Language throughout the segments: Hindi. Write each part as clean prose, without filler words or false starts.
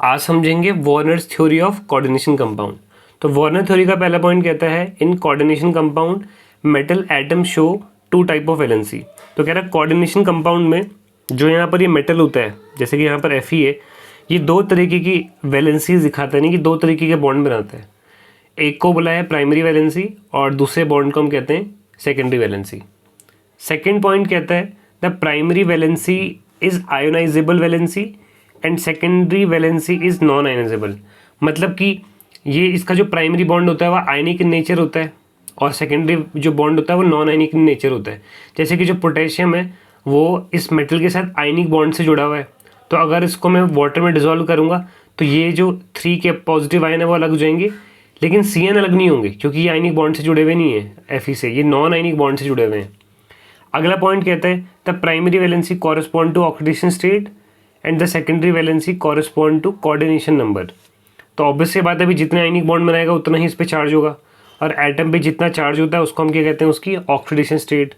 आज समझेंगे Warner's theory of coordination compound. तो वार्नर थ्योरी का पहला पॉइंट कहता है in coordination compound metal atom show two type of valency. तो कह रहा है कोऑर्डिनेशन कंपाउंड में जो यहाँ पर ये मेटल होता है, जैसे कि यहाँ पर Fe है, ये दो तरीके की वैलेंसीज दिखाता है, नहीं कि दो तरीके के बॉन्ड बनाता है। एक को बोला है प्राइमरी वैलेंसी और दूसरे बॉन्ड को हम कहते हैं सेकेंडरी वैलेंसी। सेकेंड पॉइंट कहता है the primary valency is ionisable valency and secondary valency is non ionisable. मतलब कि ये इसका जो प्राइमरी बॉन्ड होता है वह आयनिक इन नेचर होता है और सेकेंडरी जो बॉन्ड होता है वो नॉन आयनिक इन नेचर होता है। जैसे कि जो पोटेशियम है वो इस मेटल के साथ आयनिक बॉन्ड से जुड़ा हुआ है, तो अगर इसको मैं वाटर में डिजोल्व करूँगा तो ये जो 3 के पॉजिटिव आयन है वो अलग हो जाएंगे, लेकिन CN अलग नहीं होंगे क्योंकि ये आयनिक बॉन्ड से जुड़े हुए नहीं है Fe से, ये नॉन आयनिक बॉन्ड से जुड़े हुए हैं। अगला पॉइंट कहता है the primary valency correspond to oxidation state and the secondary valency correspond to coordination number. तो ऑब्वियस सी बात है, अभी जितने आयनिक बॉन्ड बनाएगा उतना ही इस पर चार्ज होगा, और एटम पे जितना चार्ज होता है उसको हम क्या कहते हैं, उसकी ऑक्सीडेशन स्टेट।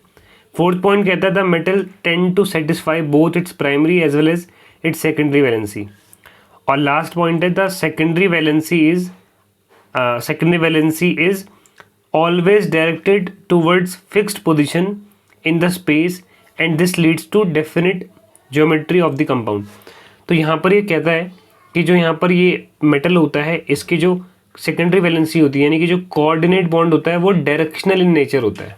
फोर्थ पॉइंट कहता है the metal tend to satisfy both its primary as well as its secondary valency. और लास्ट पॉइंट है the secondary valency is always directed towards fixed position in the space and this leads to definite geometry of the compound। तो यहाँ पर ये कहता है कि जो यहाँ पर ये मेटल होता है इसकी जो सेकेंडरी वैलेंसी होती है, यानी कि जो कोऑर्डिनेट बॉन्ड होता है वो डायरेक्शनल इन नेचर होता है।